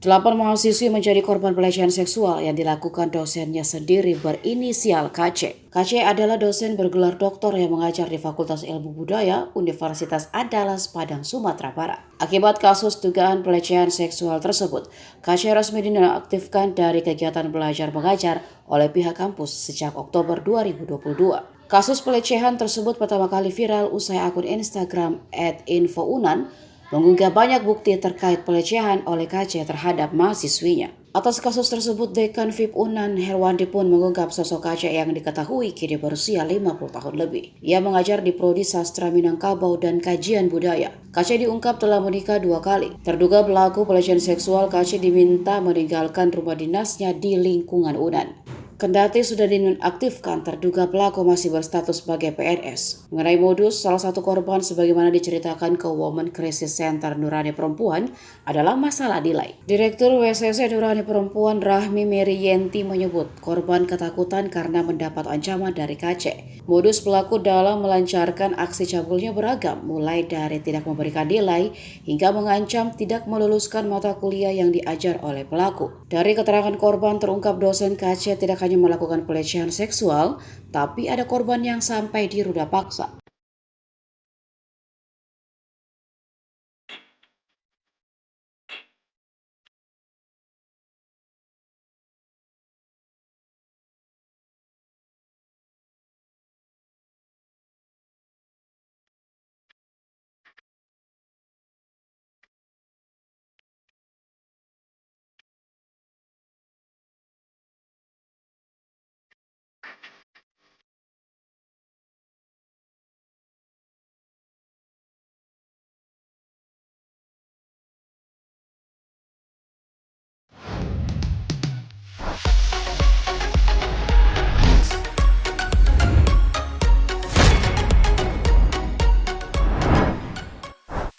8 mahasiswi menjadi korban pelecehan seksual yang dilakukan dosennya sendiri berinisial KC. KC adalah dosen bergelar doktor yang mengajar di Fakultas Ilmu Budaya Universitas Andalas, Padang, Sumatera Barat. Akibat kasus dugaan pelecehan seksual tersebut, KC resmi dinonaktifkan dari kegiatan belajar mengajar oleh pihak kampus sejak Oktober 2022. Kasus pelecehan tersebut pertama kali viral usai akun Instagram @infounan mengunggah banyak bukti terkait pelecehan oleh KC terhadap mahasiswinya. Atas kasus tersebut, Dekan FIP Unan Herwandi pun mengungkap sosok KC yang diketahui kini berusia 50 tahun lebih. Ia mengajar di Prodi Sastra Minangkabau dan Kajian Budaya. KC diungkap telah menikah 2 kali. Terduga pelaku pelecehan seksual, KC diminta meninggalkan rumah dinasnya di lingkungan Unan. Kendati sudah dinonaktifkan, terduga pelaku masih berstatus sebagai PNS. Mengenai modus, salah satu korban sebagaimana diceritakan ke Women Crisis Center Nurani Perempuan adalah masalah nilai. Direktur WCC Nurani Perempuan Rahmi Merienti menyebut korban ketakutan karena mendapat ancaman dari KC. Modus pelaku dalam melancarkan aksi cabulnya beragam, mulai dari tidak memberikan nilai hingga mengancam tidak meluluskan mata kuliah yang diajar oleh pelaku. Dari keterangan korban terungkap dosen KC tidak hanya melakukan pelecehan seksual, tapi ada korban yang sampai diruda paksa.